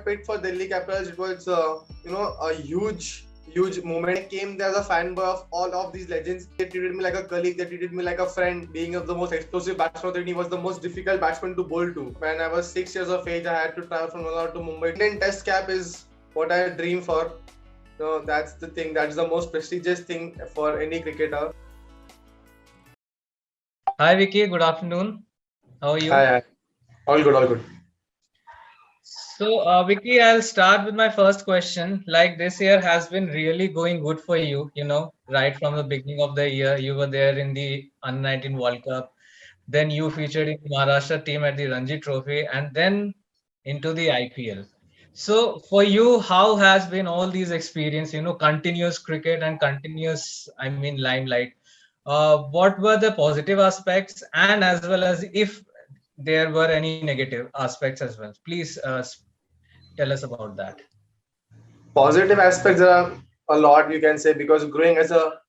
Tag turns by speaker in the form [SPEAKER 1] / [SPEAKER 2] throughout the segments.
[SPEAKER 1] picked for Delhi Capitals, it was a huge moment. I came there as a fanboy of all of these legends. They treated me like a colleague. They treated me like a friend. Being of the most explosive batsman, he was the most difficult batsman to bowl to. When I was 6 years of age, I had to travel from Nalanda to Mumbai. Indian Test cap is what I dream for. That's the thing. That's the most prestigious thing for any cricketer.
[SPEAKER 2] Hi Vicky, good afternoon. How are you?
[SPEAKER 1] Hi. All good, all good.
[SPEAKER 2] So, Vicky, I'll start with my first question. Like this year has been really going good for you, right from the beginning of the year. You were there in the Under 19 World Cup. Then you featured in the Maharashtra team at the Ranji Trophy and then into the IPL. So, for you, how has been all these experience, continuous cricket and continuous, limelight? What were the positive aspects and as well as if there were any negative aspects as well? Please tell us about that.
[SPEAKER 1] Positive aspects there are a lot, you can say, because growing as a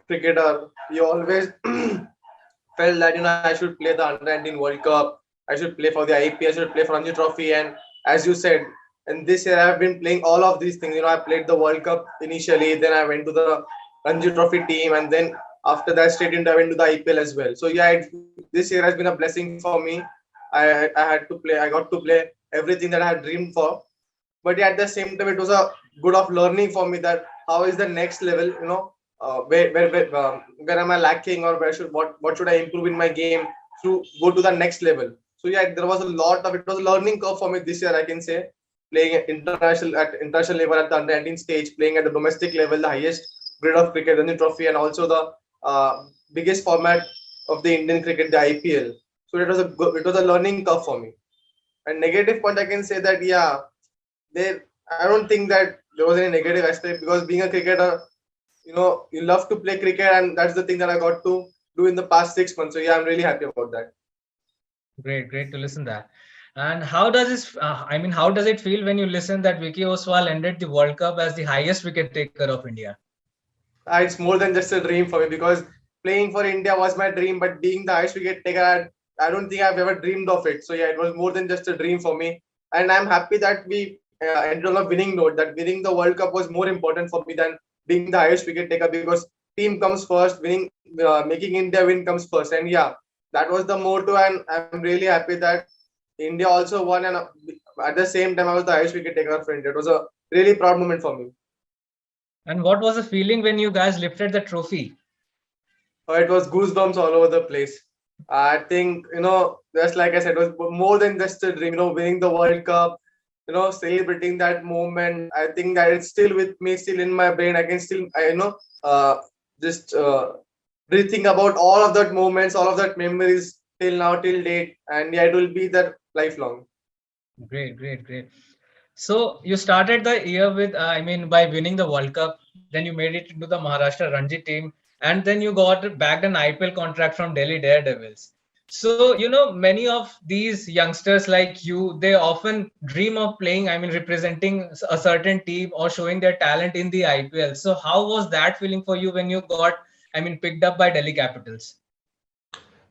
[SPEAKER 1] cricketer, you always felt that I should play the under 19 World Cup, I should play for the IPL, I should play for Ranji Trophy, and as you said, and this year I've been playing all of these things. I played the World Cup initially, then I went to the Ranji Trophy team, and then after that straight into I went to the IPL as well. So yeah, this year has been a blessing for me. I had to play. I got to play everything that I had dreamed for, but yeah, at the same time it was a good of learning for me that how is the next level, where am I lacking, or where should what should I improve in my game to go to the next level. So yeah, there was a lot of, it was a learning curve for me this year, I can say, playing at international level at the under 19 stage, playing at the domestic level, the highest grade of cricket, Ranji Trophy, and also the biggest format of the Indian cricket, the IPL. So it was a learning curve for me. And negative point, I can say that yeah, there I don't think that there was any negative aspect, because being a cricketer, you love to play cricket, and that's the thing that I got to do in the past 6 months. So yeah, I'm really happy about that.
[SPEAKER 2] Great to listen that. And how does this? How does it feel when you listen that Vicky Ostwal ended the World Cup as the highest wicket taker of India?
[SPEAKER 1] It's more than just a dream for me, because playing for India was my dream, but being the highest wicket taker, I don't think I've ever dreamed of it. So yeah, it was more than just a dream for me, and I'm happy that we ended on a winning note. That winning the World Cup was more important for me than being the highest wicket taker, because team comes first, winning, making India win comes first, and yeah, that was the motto, and I'm really happy that India also won, and at the same time I was the highest wicket taker of India. It was a really proud moment for me.
[SPEAKER 2] And what was the feeling when you guys lifted the trophy?
[SPEAKER 1] It was goosebumps all over the place. I think, just like I said, it was more than just a dream, winning the World Cup, celebrating that moment. I think that it's still with me, still in my brain. I can still, just breathing about all of that moments, all of that memories till now, till date. And yeah, it will be that lifelong.
[SPEAKER 2] Great. So you started the year with, by winning the World Cup. Then you made it into the Maharashtra Ranji team, and then you got back an IPL contract from Delhi Daredevils. So many of these youngsters like you, they often dream of playing. Representing a certain team or showing their talent in the IPL. So how was that feeling for you when you got, picked up by Delhi Capitals?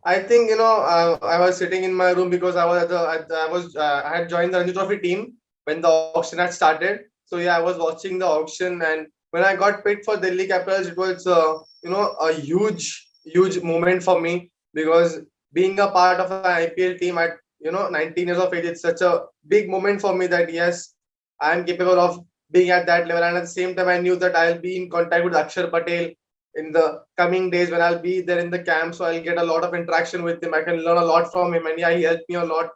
[SPEAKER 1] I think I was sitting in my room because I was I had joined the Ranji Trophy team when the auction had started. So yeah, I was watching the auction, and when I got picked for Delhi Capitals, it was a huge moment for me, because being a part of an IPL team at 19 years of age, it's such a big moment for me that yes, I am capable of being at that level. And at the same time, I knew that I'll be in contact with Akshar Patel in the coming days when I'll be there in the camp. So I'll get a lot of interaction with him. I can learn a lot from him, and yeah, he helped me a lot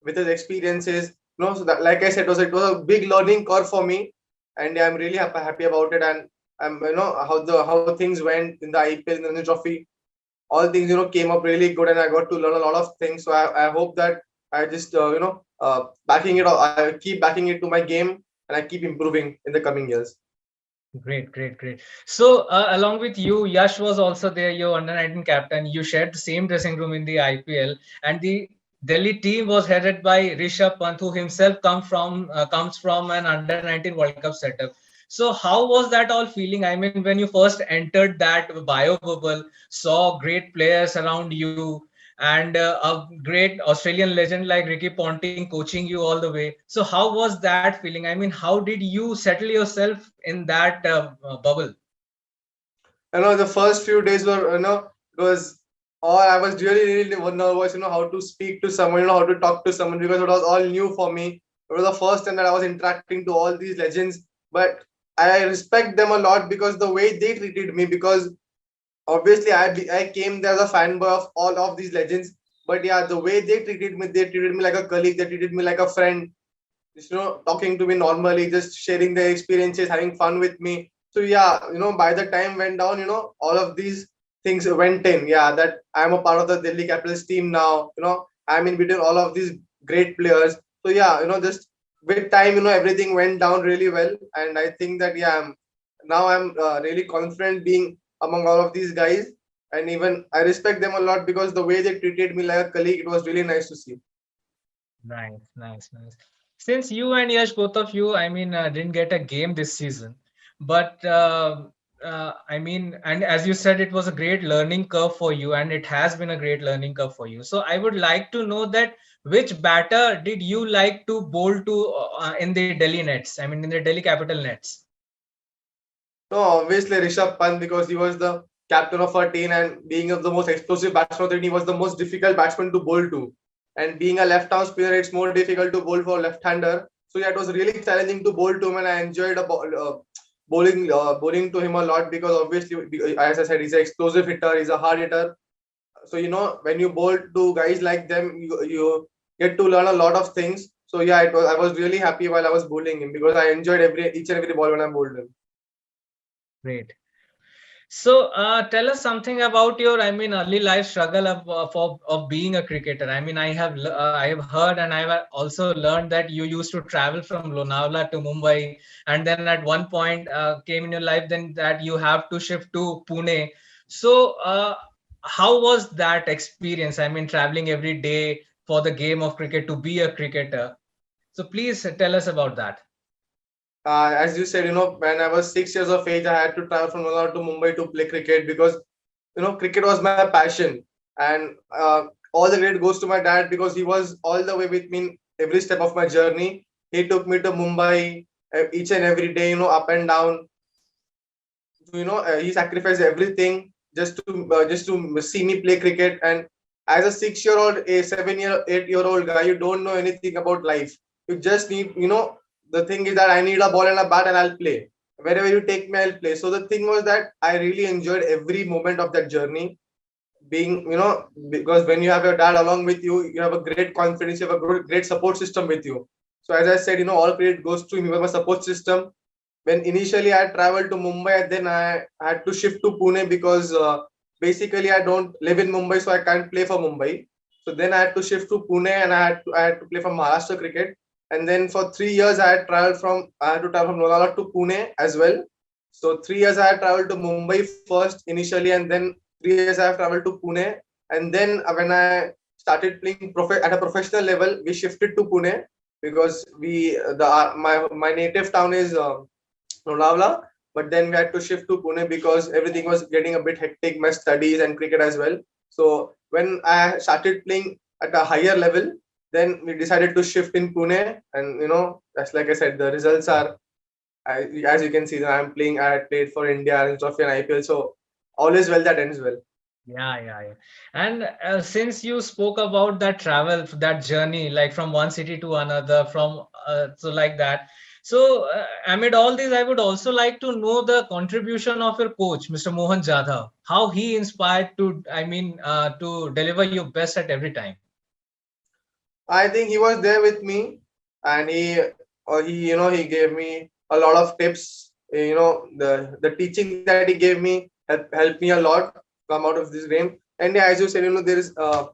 [SPEAKER 1] with his experiences. So that, like I said, it was a big learning curve for me, and yeah, I'm really happy about it. And I'm how things went in the IPL, in the Trophy, all things came up really good, and I got to learn a lot of things. So I hope that I just backing it. I keep backing it to my game, and I keep improving in the coming years.
[SPEAKER 2] Great. So, along with you, Yash was also there, your under 19 captain. You shared the same dressing room in the IPL, and the Delhi team was headed by Rishabh Pant, who himself comes from an under 19 World Cup setup. So, how was that all feeling? When you first entered that bio bubble, saw great players around you, and a great Australian legend like Ricky Ponting coaching you all the way. So how was that feeling? I mean, how did you settle yourself in that bubble?
[SPEAKER 1] The first few days were, it was all I was really nervous, how to speak to someone, how to talk to someone, because it was all new for me. It was the first time that I was interacting to all these legends. But I respect them a lot because the way they treated me, because obviously I came there as a fanboy of all of these legends. But yeah, the way they treated me like a colleague, they treated me like a friend, just talking to me normally, just sharing their experiences, having fun with me. So yeah, by the time went down, all of these things went in. Yeah, that I'm a part of the Delhi Capitals team now. I'm in between all of these great players. So yeah, just with time, everything went down really well, and I think that yeah, I'm really confident being among all of these guys, and even I respect them a lot because the way they treated me like a colleague, it was really nice to see.
[SPEAKER 2] Nice, nice, nice. Since you and Yash, both of you, I mean, didn't get a game this season, but I mean, and as you said, it was a great learning curve for you, and it has been a great learning curve for you. So I would like to know that which batter did you like to bowl to in the Delhi Nets? I mean, in the Delhi Capital Nets.
[SPEAKER 1] No, obviously Rishabh Pant, because he was the captain of our team, and being of the most explosive batsman of the team, he was the most difficult batsman to bowl to. And being a left-arm spinner, it's more difficult to bowl for left-hander. So yeah, it was really challenging to bowl to him, and I enjoyed bowling to him a lot because obviously, as I said, he's an explosive hitter, he's a hard hitter. So when you bowl to guys like them, you get to learn a lot of things. So yeah, I was really happy while I was bowling him because I enjoyed every each and every ball when I bowled him.
[SPEAKER 2] Great. So, tell us something about your, I mean, early life struggle of being a cricketer. I mean, I have heard and I have also learned that you used to travel from Lonavala to Mumbai, and then at one point came in your life then that you have to shift to Pune. So, how was that experience? I mean, traveling every day for the game of cricket to be a cricketer. So, please tell us about that.
[SPEAKER 1] As you said, when I was 6 years of age, I had to travel from Lonavala to Mumbai to play cricket because cricket was my passion, and all the credit goes to my dad because he was all the way with me in every step of my journey. He took me to Mumbai each and every day, up and down. He sacrificed everything just to see me play cricket. And as a 6 year old, a 7 year, 8 year old guy, you don't know anything about life. You just need, the thing is that I need a ball and a bat and I'll play. Wherever you take me, I'll play. So the thing was that I really enjoyed every moment of that journey. Being, because when you have your dad along with you, you have a great confidence, you have a great support system with you. So as I said, all credit goes to him. He was my support system. When initially I traveled to Mumbai, then I had to shift to Pune because basically I don't live in Mumbai, so I can't play for Mumbai. So then I had to shift to Pune, and I had to play for Maharashtra cricket. And then for 3 years I had to travel from Lonavala to Pune as well. So 3 years I had traveled to Mumbai first initially, and then 3 years I have traveled to Pune. And then when I started playing at a professional level, we shifted to Pune because my native town is Lonavala, but then we had to shift to Pune because everything was getting a bit hectic, my studies and cricket as well. So when I started playing at a higher level, then we decided to shift in Pune, and that's like I said, the results are, as you can see, that I had played for India and Trophy and IPL, so all is well that ends well.
[SPEAKER 2] Yeah, yeah, yeah. And since you spoke about that travel, that journey, like from one city to another, from so like that. So amid all this, I would also like to know the contribution of your coach, Mr. Mohan Jadhav. How he inspired to, I mean, to deliver your best at every time.
[SPEAKER 1] I think he was there with me, and he gave me a lot of tips. The teaching that he gave me helped me a lot come out of this game. And yeah, as you said, there is a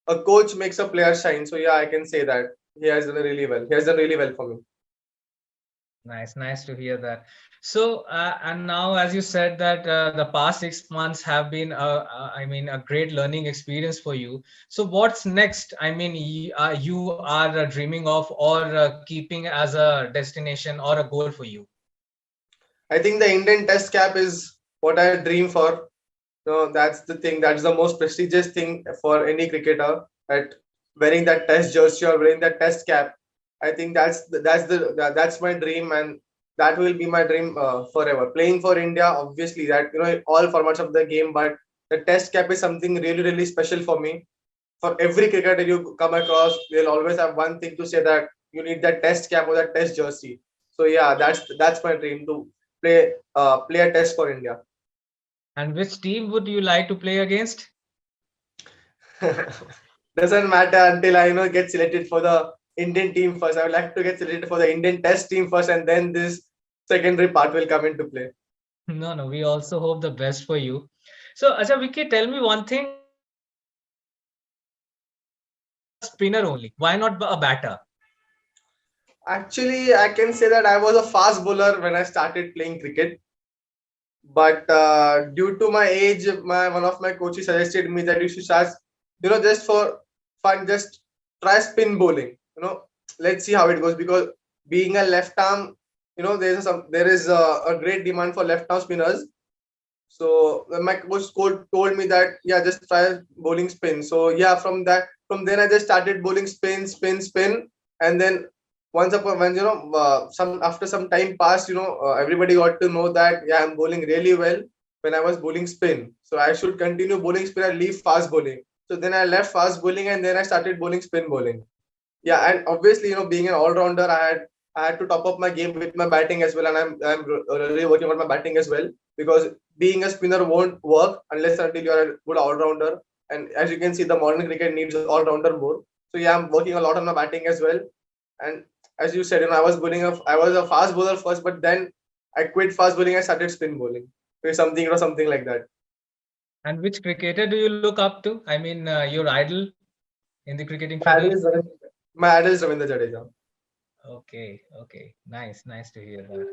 [SPEAKER 1] coach makes a player shine. So yeah, I can say that he has done really well. He has done really well for me.
[SPEAKER 2] Nice, nice to hear that. So, and now, as you said that the past 6 months have been, I mean, a great learning experience for you. So, what's next? I mean, you are dreaming of or keeping as a destination or a goal for you?
[SPEAKER 1] I think the Indian Test cap is what I dream for. No, that's the thing. That's the most prestigious thing for any cricketer. That wearing that Test jersey or wearing that Test cap. I think that's my dream, and that will be my dream forever. Playing for India, obviously, that all formats of the game, but the Test cap is something really special for me. For every cricketer you come across, they'll always have one thing to say, that you need that Test cap or that Test jersey. So yeah, that's my dream, to play a Test for India.
[SPEAKER 2] And which team would you like to play against?
[SPEAKER 1] Doesn't matter until I get selected for the Indian team first. I would like to get selected for the Indian Test team first, and then this secondary part will come into play.
[SPEAKER 2] No, no, we also hope the best for you. So, Acha, Vicky, tell me one thing. A spinner only. Why not a batter?
[SPEAKER 1] Actually, I can say that I was a fast bowler when I started playing cricket, but due to my age, my one of my coaches suggested me that you should start, just for fun, just try spin bowling. Let's see how it goes, because being a left arm, there is a great demand for left arm spinners. So when my coach told me that, yeah, just try bowling spin. So yeah, from then I just started bowling spin, spin, spin, and then once upon when some after some time passed, everybody got to know that, yeah, I'm bowling really well when I was bowling spin. So I should continue bowling spin and leave fast bowling. So then I left fast bowling and then I started bowling spin bowling. Yeah, and obviously, being an all-rounder, I had to top up my game with my batting as well, and I'm really working on my batting as well, because being a spinner won't work unless until you're a good all-rounder. And as you can see, the modern cricket needs all-rounder more. So yeah, I'm working a lot on my batting as well. And as you said, I was a fast bowler first, but then I quit fast bowling. I started spin bowling, or something like that.
[SPEAKER 2] And which cricketer do you look up to? I mean, your idol in the cricketing
[SPEAKER 1] My idol
[SPEAKER 2] field?
[SPEAKER 1] is my idol is Ravindra Jadeja.
[SPEAKER 2] Okay, okay. Nice, nice to hear that.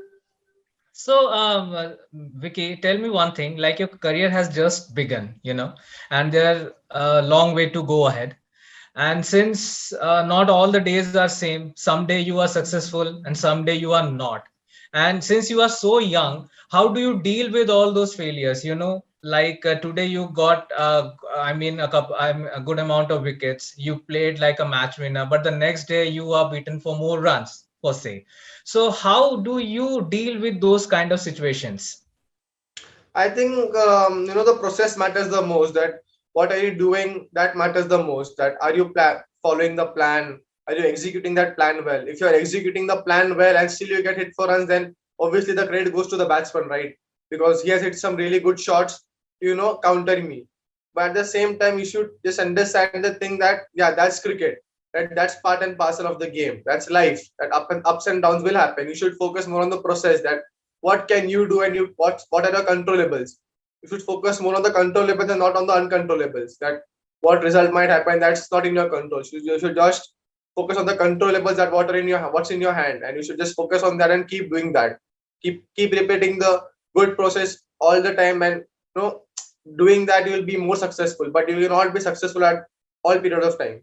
[SPEAKER 2] So, Vicky, tell me one thing. Like your career has just begun, and there's a long way to go ahead. And since not all the days are same, someday you are successful and someday you are not. And since you are so young, how do you deal with all those failures? Like today you got, I mean, a good amount of wickets. You played like a match winner, but the next day you are beaten for more runs, per se. So how do you deal with those kind of situations?
[SPEAKER 1] I think the process matters the most. That what are you doing, that matters the most. That are you following the plan? Are you executing that plan well? If you are executing the plan well and still you get hit for runs, then obviously the credit goes to the batsman, right? Because he has hit some really good shots, countering me. But at the same time, you should just understand the thing that, yeah, that's cricket. That's part and parcel of the game. That's life. That ups and downs will happen. You should focus more on the process. That what can you do, and what are the controllables. You should focus more on the controllables and not on the uncontrollables. That what result might happen, that's not in your control. You should just focus on the controllables, that what's in your hand, and you should just focus on that and keep doing that. Keep repeating the good process all the time, and doing that you will be more successful, but you will not be successful at all period of time.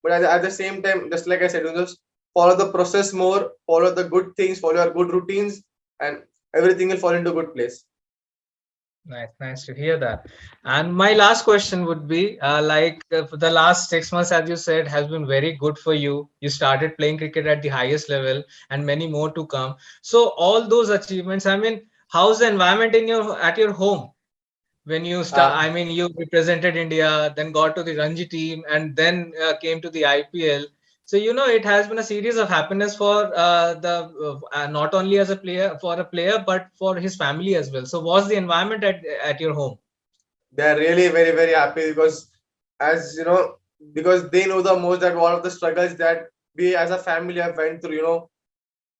[SPEAKER 1] But at the same time, just like I said, just follow the process more, follow the good things, follow your good routines, and everything will fall into good place.
[SPEAKER 2] Nice, nice to hear that. And my last question would be, for the last 6 months, as you said, has been very good for you. You started playing cricket at the highest level, and many more to come. So all those achievements, I mean, how's the environment in your at your home when you start?
[SPEAKER 1] uh,
[SPEAKER 2] I mean, you represented India, then got to the Ranji team, and then came to the IPL. So it has been a series of happiness for the not only as a player for a player, but for his family as well. So what's the environment at your home?
[SPEAKER 1] they are really very happy, because as you know because they know the most, that one of the struggles that we as a family have went through.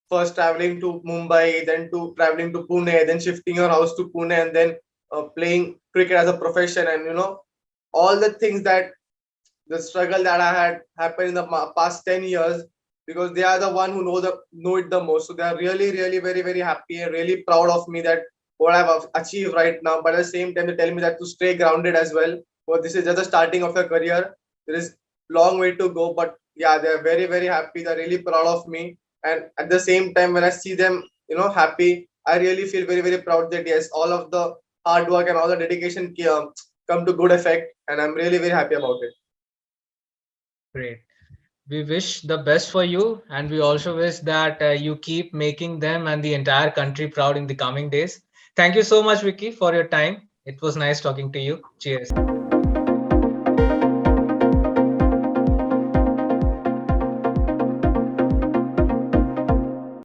[SPEAKER 1] First traveling to Mumbai, then to traveling to Pune, then shifting your house to Pune, and then playing cricket as a profession, and all the things, that the struggle that I had happened in the past 10 years, because they are the one who know it the most. So they are really very happy and really proud of me, that what I've achieved right now. But at the same time, they tell me that to stay grounded as well. Well, this is just the starting of your career. There is long way to go, but yeah, they are very happy. They're really proud of me, and at the same time, when I see them, happy, I really feel very proud that yes, all of the hard work and all the dedication come to good effect, and I'm really very happy about it.
[SPEAKER 2] Great. We wish the best for you, and we also wish that you keep making them and the entire country proud in the coming days. Thank you so much, Vicky, for your time. It was nice talking to you. Cheers.